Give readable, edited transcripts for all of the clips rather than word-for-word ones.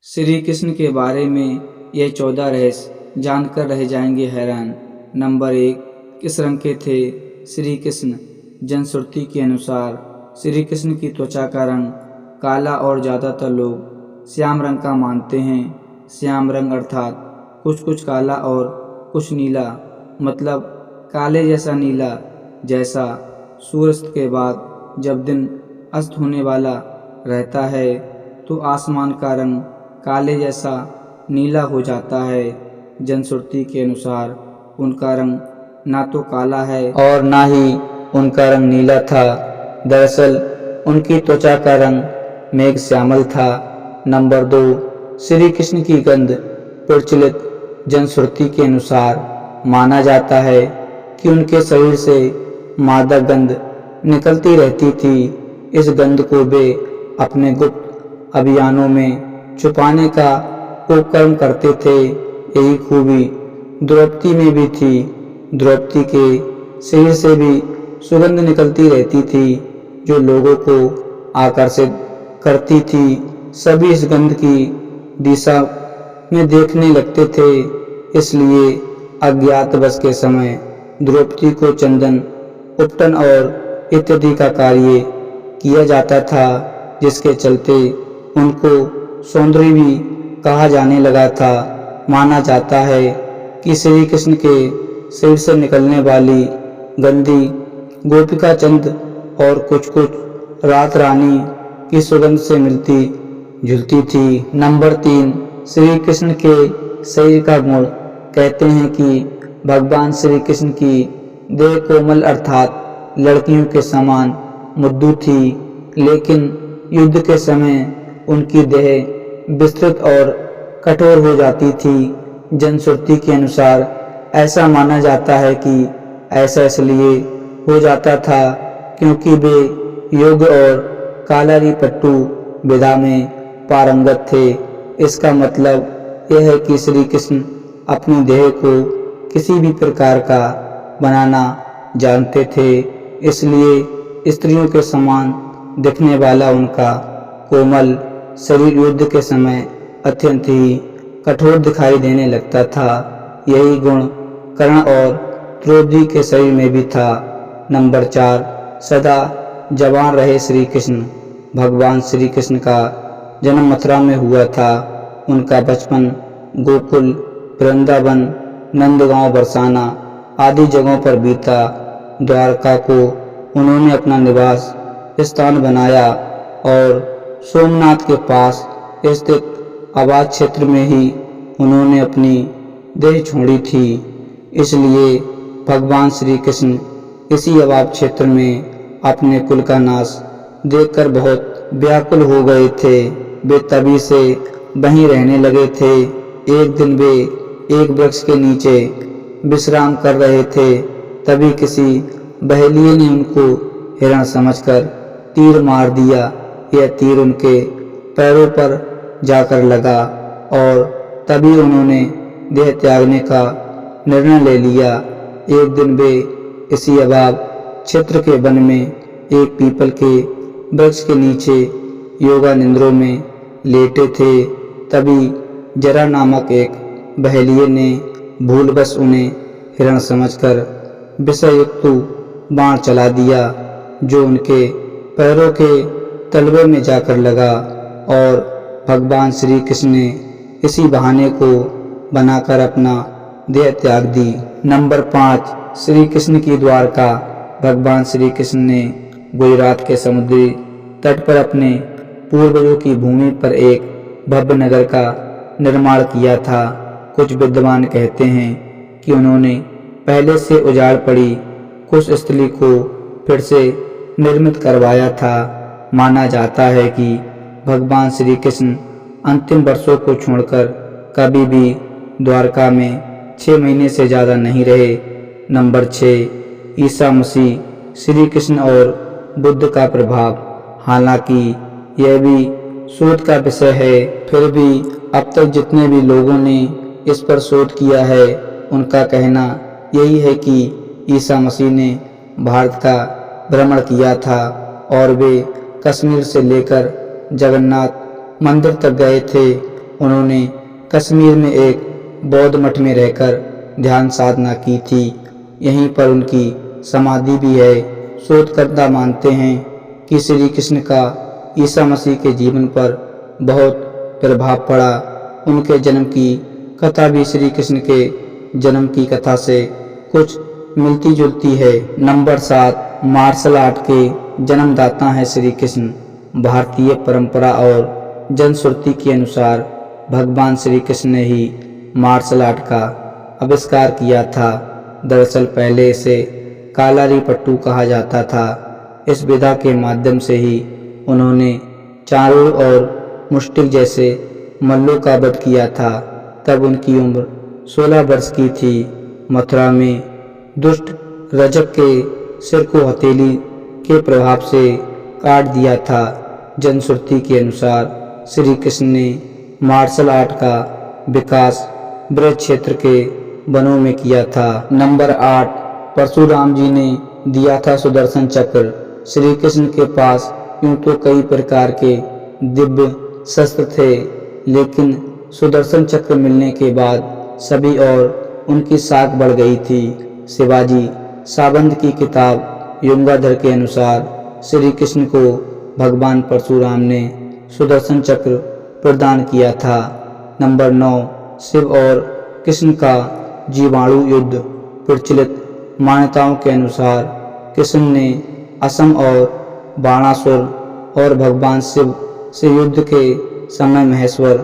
श्री कृष्ण के बारे में यह 14 रहस्य जानकर रह जाएंगे हैरान। नंबर 1, किस रंग के थे श्री कृष्ण? जनश्रुति के अनुसार श्री कृष्ण की त्वचा का रंग काला और ज़्यादातर लोग श्याम रंग का मानते हैं। श्याम रंग अर्थात कुछ काला और कुछ नीला, मतलब काले जैसा नीला, जैसा सूर्यास्त के बाद जब दिन अस्त होने वाला रहता है तो आसमान का रंग काले जैसा नीला हो जाता है। जनश्रुति के अनुसार उनका रंग ना तो काला है और ना ही उनका रंग नीला था। दरअसल उनकी त्वचा का रंग मेघ श्यामल था। नंबर 2, श्री कृष्ण की गंध। प्रचलित जनश्रुति के अनुसार माना जाता है कि उनके शरीर से मादक गंध निकलती रहती थी। इस गंध को वे अपने गुप्त अभियानों में छुपाने का उपक्रम करते थे। यही खूबी द्रौपदी में भी थी। द्रौपदी के शरीर से भी सुगंध निकलती रहती थी जो लोगों को आकर्षित करती थी। सभी इस गंध की दिशा में देखने लगते थे। इसलिए अज्ञातवास के समय द्रौपदी को चंदन, उपटन और इत्यादि का कार्य किया जाता था, जिसके चलते उनको सौंदर्य भी कहा जाने लगा था। माना जाता है कि श्री कृष्ण के शरीर से निकलने वाली गंधी गोपिका चंद और कुछ रात रानी की सुगंध से मिलती जुलती थी। नंबर 3, श्री कृष्ण के शरीर का गुण। कहते हैं कि भगवान श्री कृष्ण की देह कोमल अर्थात लड़कियों के समान मुद्दु थी, लेकिन युद्ध के समय उनकी देह विस्तृत और कठोर हो जाती थी। जनश्रुति के अनुसार ऐसा माना जाता है कि ऐसा इसलिए हो जाता था क्योंकि वे योग और कालारीपट्टू विधा में पारंगत थे। इसका मतलब यह है कि श्री कृष्ण अपनी देह को किसी भी प्रकार का बनाना जानते थे। इसलिए स्त्रियों के समान दिखने वाला उनका कोमल शरीर युद्ध के समय अत्यंत ही कठोर दिखाई देने लगता था। यही गुण कर्ण और द्रौपदी के शरीर में भी था। नंबर 4, सदा जवान रहे श्री कृष्ण। भगवान श्री कृष्ण का जन्म मथुरा में हुआ था। उनका बचपन गोकुल, वृंदावन, नंदगांव, बरसाना आदि जगहों पर बीता। द्वारका को उन्होंने अपना निवास स्थान बनाया और सोमनाथ के पास स्थित आबाद क्षेत्र में ही उन्होंने अपनी देह छोड़ी थी। इसलिए भगवान श्री कृष्ण इसी आबाद क्षेत्र में अपने कुल का नाश देखकर बहुत व्याकुल हो गए थे। वे तभी से वहीं रहने लगे थे। एक दिन वे एक वृक्ष के नीचे विश्राम कर रहे थे, तभी किसी बहेलिये ने उनको हिरण समझकर तीर मार दिया। यह तीर उनके पैरों पर जाकर लगा और तभी उन्होंने देह त्यागने का निर्णय ले लिया। एक दिन वे इसी अबाब क्षेत्र के वन में एक पीपल के वृक्ष के नीचे योगा निंद्रों में लेटे थे। तभी जरा नामक एक बहेलिये ने भूलवश उन्हें हिरण समझकर विषयुक्त बाण चला दिया, जो उनके पैरों के तलवे में जाकर लगा और भगवान श्री कृष्ण ने इसी बहाने को बनाकर अपना देह त्याग दी। नंबर 5, श्री कृष्ण की द्वारका। भगवान श्री कृष्ण ने गुजरात के समुद्री तट पर अपने पूर्वजों की भूमि पर एक भव्य नगर का निर्माण किया था। कुछ विद्वान कहते हैं कि उन्होंने पहले से उजाड़ पड़ी कुशस्थली को फिर से निर्मित करवाया था। माना जाता है कि भगवान श्री कृष्ण अंतिम वर्षों को छोड़कर कभी भी द्वारका में 6 महीने से ज़्यादा नहीं रहे। नंबर 6, ईसा मसीह, श्री कृष्ण और बुद्ध का प्रभाव। हालांकि यह भी शोध का विषय है, फिर भी अब तक जितने भी लोगों ने इस पर शोध किया है उनका कहना यही है कि ईसा मसीह ने भारत का भ्रमण किया था और वे कश्मीर से लेकर जगन्नाथ मंदिर तक गए थे उन्होंने कश्मीर में एक बौद्ध मठ में रहकर ध्यान साधना की थी। यहीं पर उनकी समाधि भी है। शोधकर्ता मानते हैं कि श्री कृष्ण का ईसा मसीह के जीवन पर बहुत प्रभाव पड़ा। उनके जन्म की कथा भी श्री कृष्ण के जन्म की कथा से कुछ मिलती जुलती है। नंबर 7, मार्शल आर्ट के जन्मदाता हैं श्री कृष्ण। भारतीय परंपरा और जनश्रुति के अनुसार भगवान श्री कृष्ण ने ही मार्शल आर्ट का आविष्कार किया था। दरअसल पहले इसे कालारीपट्टू कहा जाता था। इस विधा के माध्यम से ही उन्होंने चारूर और मुष्टिक जैसे मल्लों का वध किया था। तब उनकी उम्र 16 वर्ष की थी। मथुरा में दुष्ट रजक के सिर को हथेली के प्रभाव से काट दिया था। जनश्रुति के अनुसार श्री कृष्ण ने मार्शल आर्ट का विकास ब्रज क्षेत्र के वनों में किया था। नंबर 8, परशुराम जी ने दिया था सुदर्शन चक्र। श्री कृष्ण के पास यूं तो कई प्रकार के दिव्य शस्त्र थे, लेकिन सुदर्शन चक्र मिलने के बाद सभी और उनकी साख बढ़ गई थी। शिवाजी सावंत की किताब युंगाधर के अनुसार श्री कृष्ण को भगवान परशुराम ने सुदर्शन चक्र प्रदान किया था। नंबर 9, शिव और कृष्ण का जीवाणु युद्ध। प्रचलित मान्यताओं के अनुसार कृष्ण ने असम और बाणासुर और भगवान शिव से युद्ध के समय महेश्वर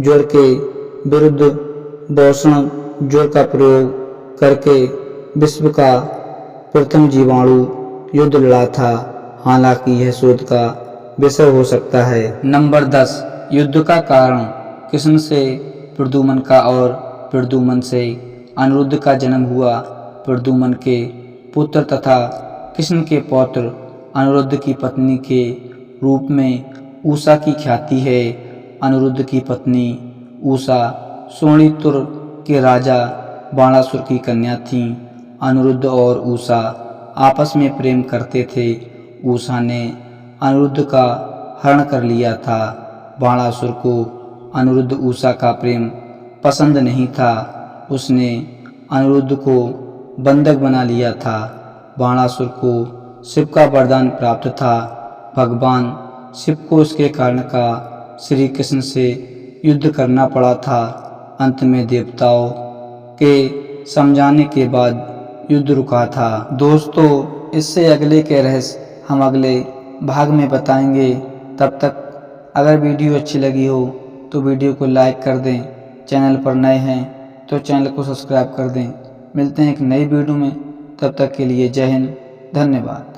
ज्वर के विरुद्ध भौषण ज्वर का प्रयोग करके विश्व का प्रथम जीवाणु युद्ध लड़ा था। हालांकि यह शोध का विषय हो सकता है। नंबर 10, युद्ध का कारण। कृष्ण से प्रद्युम्न का और प्रद्युम्न से अनिरुद्ध का जन्म हुआ। प्रद्युम्न के पुत्र तथा कृष्ण के पौत्र अनिरुद्ध की पत्नी के रूप में उषा की ख्याति है। अनिरुद्ध की पत्नी उषा सोनीतुर के राजा बाणासुर की कन्या थी। अनिरुद्ध और उषा आपस में प्रेम करते थे। उषा ने अनिरुद्ध का हरण कर लिया था। बाणासुर को अनिरुद्ध उषा का प्रेम पसंद नहीं था। उसने अनिरुद्ध को बंधक बना लिया था। बाणासुर को शिव का वरदान प्राप्त था। भगवान शिव को उसके कारण का श्री कृष्ण से युद्ध करना पड़ा था। अंत में देवताओं के समझाने के बाद युद्ध रुका था। दोस्तों, इससे अगले के रहस्य हम अगले भाग में बताएंगे। तब तक अगर वीडियो अच्छी लगी हो तो वीडियो को लाइक कर दें। चैनल पर नए हैं तो चैनल को सब्सक्राइब कर दें। मिलते हैं एक नई वीडियो में। तब तक के लिए जय हिंद, धन्यवाद।